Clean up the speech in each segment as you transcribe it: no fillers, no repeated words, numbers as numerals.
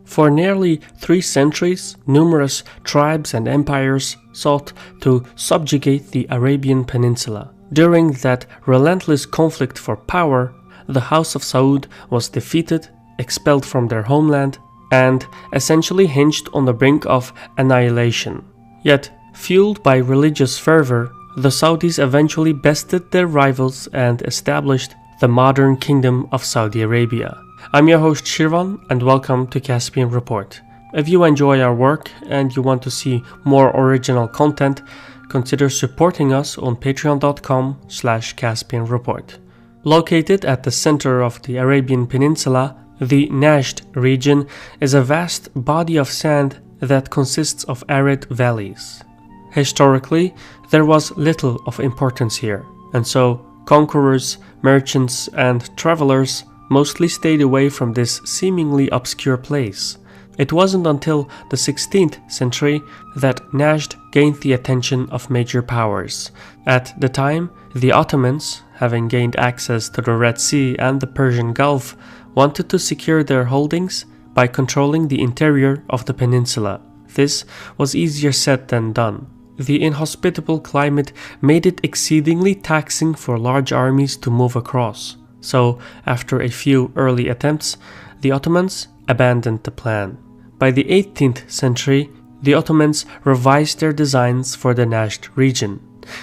For nearly 3 centuries, numerous tribes and empires sought to subjugate the Arabian Peninsula. During that relentless conflict for power, the House of Saud was defeated, expelled from their homeland, and essentially hinged on the brink of annihilation. Yet, fueled by religious fervor, the Saudis eventually bested their rivals and established the modern Kingdom of Saudi Arabia. I'm your host Shirvan, and welcome to Caspian Report. If you enjoy our work and you want to see more original content, consider supporting us on patreon.com/Caspian Report. Located at the center of the Arabian Peninsula, the Najd region is a vast body of sand that consists of arid valleys. Historically, there was little of importance here, and so conquerors, merchants, and travelers mostly stayed away from this seemingly obscure place. It wasn't until the 16th century that Najd gained the attention of major powers. At the time, the Ottomans, having gained access to the Red Sea and the Persian Gulf, wanted to secure their holdings by controlling the interior of the peninsula. This was easier said than done. The inhospitable climate made it exceedingly taxing for large armies to move across. So, after a few early attempts, the Ottomans abandoned the plan. By the 18th century, the Ottomans revised their designs for the Najd region.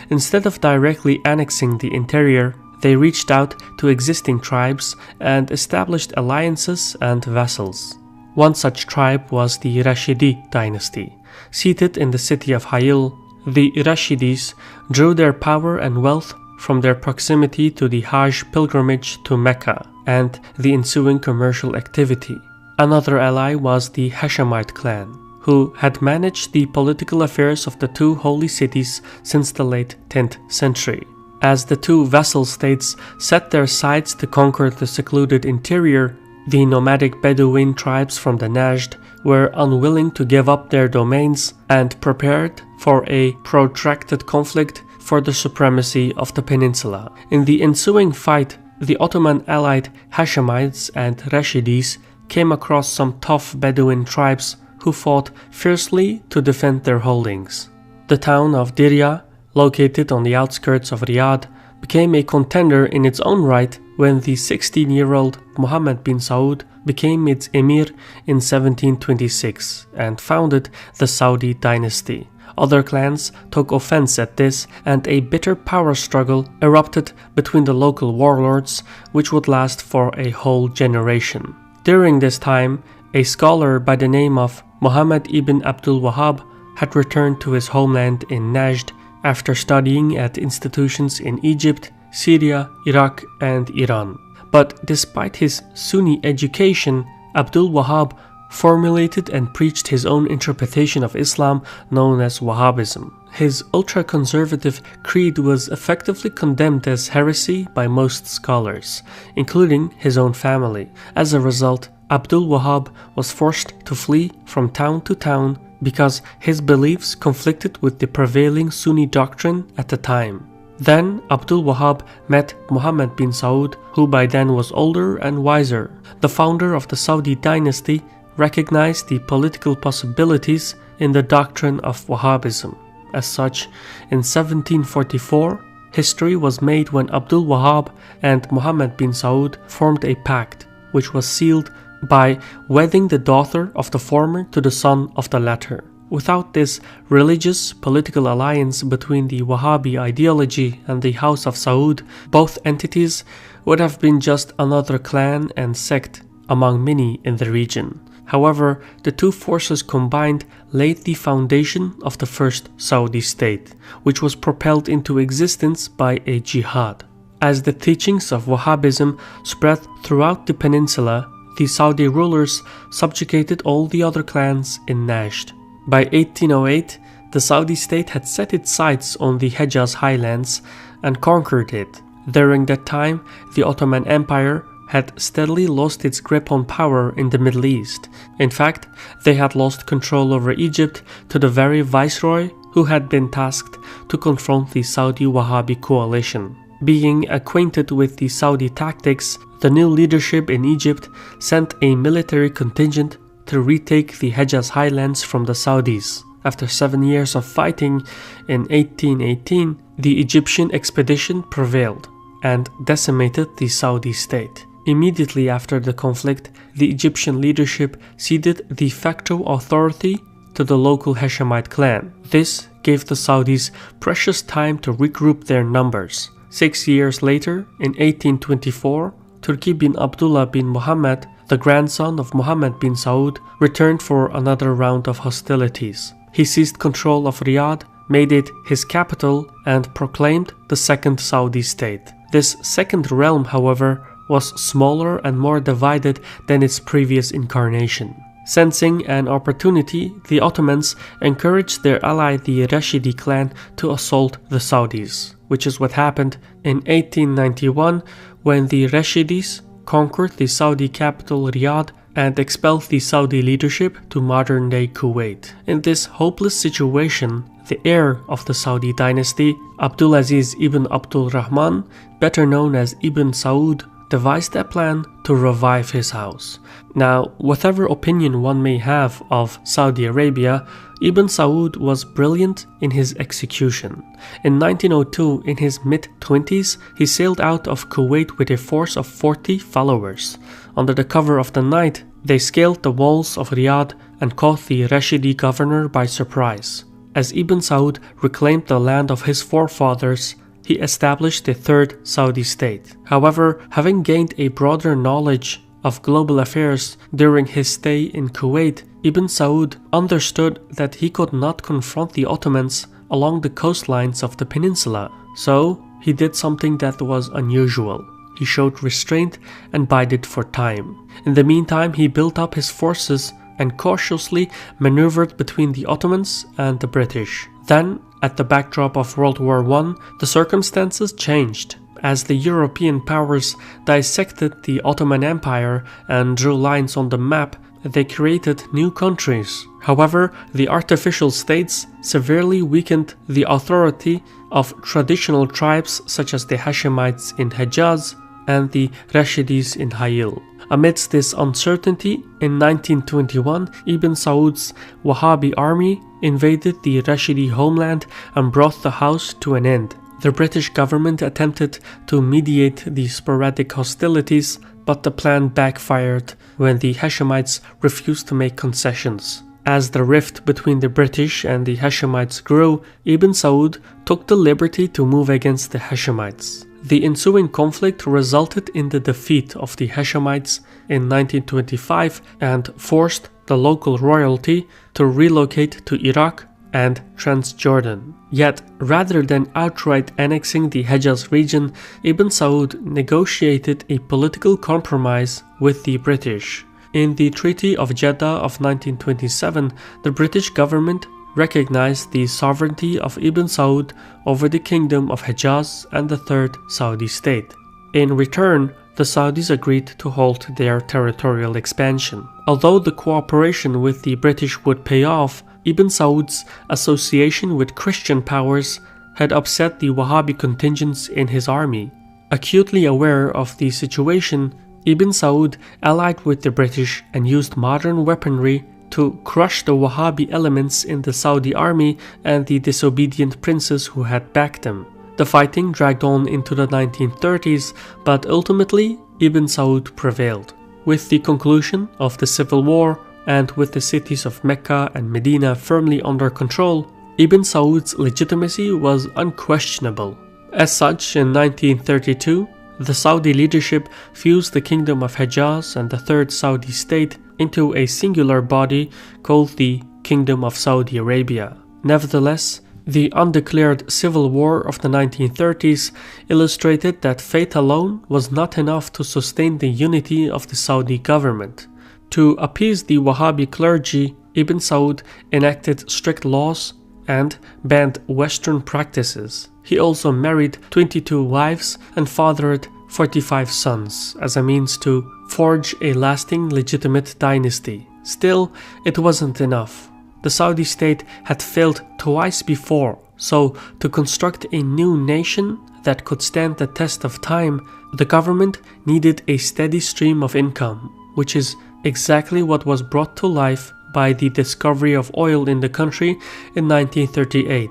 Instead of directly annexing the interior, they reached out to existing tribes and established alliances and vassals. One such tribe was the Rashidi dynasty. Seated in the city of Hayil, the Rashidis drew their power and wealth from their proximity to the Hajj pilgrimage to Mecca and the ensuing commercial activity. Another ally was the Hashemite clan, who had managed the political affairs of the two holy cities since the late 10th century. As the two vassal states set their sights to conquer the secluded interior, the nomadic Bedouin tribes from the Najd were unwilling to give up their domains and prepared for a protracted conflict for the supremacy of the peninsula. In the ensuing fight, the Ottoman-allied Hashemites and Rashidis came across some tough Bedouin tribes who fought fiercely to defend their holdings. The town of Dirya, located on the outskirts of Riyadh, became a contender in its own right when the 16-year-old Mohammed bin Saud became its emir in 1726 and founded the Saudi dynasty. Other clans took offense at this, and a bitter power struggle erupted between the local warlords, which would last for a whole generation. During this time, a scholar by the name of Muhammad ibn Abdul Wahhab had returned to his homeland in Najd after studying at institutions in Egypt, Syria, Iraq, and Iran. But despite his Sunni education, Abdul Wahhab formulated and preached his own interpretation of Islam known as Wahhabism. His ultra-conservative creed was effectively condemned as heresy by most scholars, including his own family. As a result, Abdul Wahhab was forced to flee from town to town because his beliefs conflicted with the prevailing Sunni doctrine at the time. Then Abdul Wahhab met Muhammad bin Saud, who by then was older and wiser. The founder of the Saudi dynasty recognized the political possibilities in the doctrine of Wahhabism. As such, in 1744, history was made when Abdul Wahhab and Muhammad bin Saud formed a pact, which was sealed by wedding the daughter of the former to the son of the latter. Without this religious political alliance between the Wahhabi ideology and the House of Saud, both entities would have been just another clan and sect among many in the region. However, the two forces combined laid the foundation of the first Saudi state, which was propelled into existence by a jihad. As the teachings of Wahhabism spread throughout the peninsula, the Saudi rulers subjugated all the other clans in Najd. By 1808, the Saudi state had set its sights on the Hejaz highlands and conquered it. During that time, the Ottoman Empire had steadily lost its grip on power in the Middle East. In fact, they had lost control over Egypt to the very viceroy who had been tasked to confront the Saudi Wahhabi coalition. Being acquainted with the Saudi tactics, the new leadership in Egypt sent a military contingent to retake the Hejaz highlands from the Saudis. After 7 years of fighting, in 1818, the Egyptian expedition prevailed and decimated the Saudi state. Immediately after the conflict, the Egyptian leadership ceded de facto authority to the local Hashemite clan. This gave the Saudis precious time to regroup their numbers. 6 years later, in 1824, Turki bin Abdullah bin Muhammad, the grandson of Muhammad bin Saud, returned for another round of hostilities. He seized control of Riyadh, made it his capital, and proclaimed the second Saudi state. This second realm, however, was smaller and more divided than its previous incarnation. Sensing an opportunity, the Ottomans encouraged their ally the Rashidi clan to assault the Saudis, which is what happened in 1891 when the Rashidis conquered the Saudi capital Riyadh and expelled the Saudi leadership to modern-day Kuwait. In this hopeless situation, the heir of the Saudi dynasty, Abdulaziz ibn Abdul Rahman, better known as Ibn Saud, devised a plan to revive his house. Now, whatever opinion one may have of Saudi Arabia, Ibn Saud was brilliant in his execution. In 1902, in his mid-20s, he sailed out of Kuwait with a force of 40 followers. Under the cover of the night, they scaled the walls of Riyadh and caught the Rashidi governor by surprise. As Ibn Saud reclaimed the land of his forefathers, he established the third Saudi state. However, having gained a broader knowledge of global affairs during his stay in Kuwait, Ibn Saud understood that he could not confront the Ottomans along the coastlines of the peninsula, so he did something that was unusual. He showed restraint and bided for time. In the meantime, he built up his forces and cautiously maneuvered between the Ottomans and the British. Then, at the backdrop of World War I, the circumstances changed. As the European powers dissected the Ottoman Empire and drew lines on the map, they created new countries. However, the artificial states severely weakened the authority of traditional tribes such as the Hashemites in Hejaz and the Rashidis in Hayil. Amidst this uncertainty, in 1921, Ibn Saud's Wahhabi army invaded the Rashidi homeland and brought the house to an end. The British government attempted to mediate the sporadic hostilities, but the plan backfired when the Hashemites refused to make concessions. As the rift between the British and the Hashemites grew, Ibn Saud took the liberty to move against the Hashemites. The ensuing conflict resulted in the defeat of the Hashemites in 1925 and forced the local royalty to relocate to Iraq and Transjordan. Yet, rather than outright annexing the Hejaz region, Ibn Saud negotiated a political compromise with the British. In the Treaty of Jeddah of 1927, the British government recognized the sovereignty of Ibn Saud over the Kingdom of Hejaz and the Third Saudi State. In return, the Saudis agreed to halt their territorial expansion. Although the cooperation with the British would pay off, Ibn Saud's association with Christian powers had upset the Wahhabi contingents in his army. Acutely aware of the situation, Ibn Saud allied with the British and used modern weaponry to crush the Wahhabi elements in the Saudi army and the disobedient princes who had backed them. The fighting dragged on into the 1930s, but ultimately Ibn Saud prevailed. With the conclusion of the civil war, and with the cities of Mecca and Medina firmly under control, Ibn Saud's legitimacy was unquestionable. As such, in 1932, the Saudi leadership fused the Kingdom of Hejaz and the Third Saudi State into a singular body called the Kingdom of Saudi Arabia. Nevertheless, the undeclared civil war of the 1930s illustrated that faith alone was not enough to sustain the unity of the Saudi government. To appease the Wahhabi clergy, Ibn Saud enacted strict laws and banned Western practices. He also married 22 wives and fathered 45 sons as a means to forge a lasting legitimate dynasty. Still, it wasn't enough. The Saudi state had failed twice before, so to construct a new nation that could stand the test of time, the government needed a steady stream of income, which is exactly what was brought to life by the discovery of oil in the country in 1938.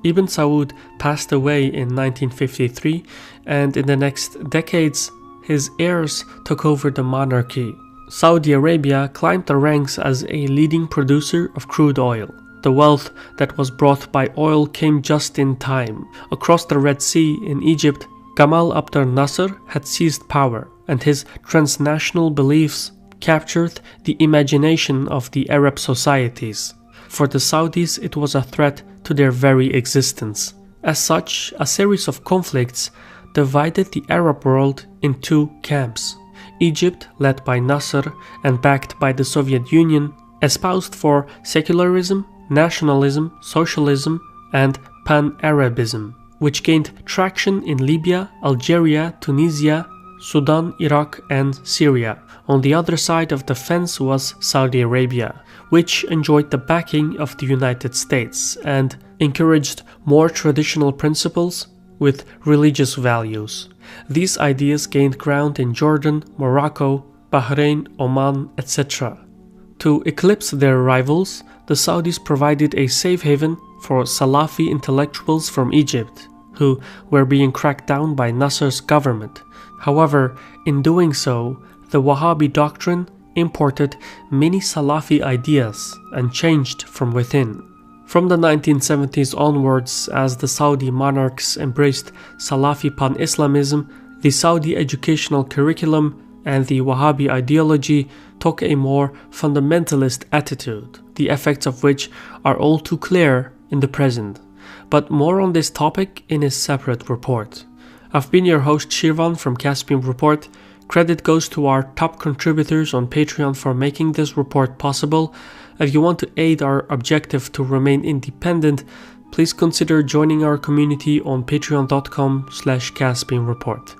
Ibn Saud passed away in 1953, and in the next decades, his heirs took over the monarchy. Saudi Arabia climbed the ranks as a leading producer of crude oil. The wealth that was brought by oil came just in time. Across the Red Sea in Egypt, Gamal Abdel Nasser had seized power, and his transnational beliefs captured the imagination of the Arab societies. For the Saudis, it was a threat to their very existence. As such, a series of conflicts divided the Arab world in two camps. Egypt, led by Nasser and backed by the Soviet Union, espoused for secularism, nationalism, socialism, and pan-Arabism, which gained traction in Libya, Algeria, Tunisia, Sudan, Iraq, and Syria. On the other side of the fence was Saudi Arabia, which enjoyed the backing of the United States and encouraged more traditional principles with religious values. These ideas gained ground in Jordan, Morocco, Bahrain, Oman, etc. To eclipse their rivals, the Saudis provided a safe haven for Salafi intellectuals from Egypt, who were being cracked down by Nasser's government. However, in doing so, the Wahhabi doctrine imported many Salafi ideas and changed from within. From the 1970s onwards, as the Saudi monarchs embraced Salafi pan-Islamism, the Saudi educational curriculum and the Wahhabi ideology took a more fundamentalist attitude, the effects of which are all too clear in the present. But more on this topic in a separate report. I've been your host Shirvan from Caspian Report. Credit goes to our top contributors on Patreon for making this report possible. If you want to aid our objective to remain independent, please consider joining our community on patreon.com/CaspianReport.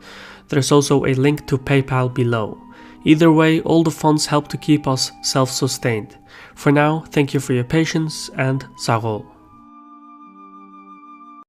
There's also a link to PayPal below. Either way, all the funds help to keep us self-sustained. For now, thank you for your patience and Sarol.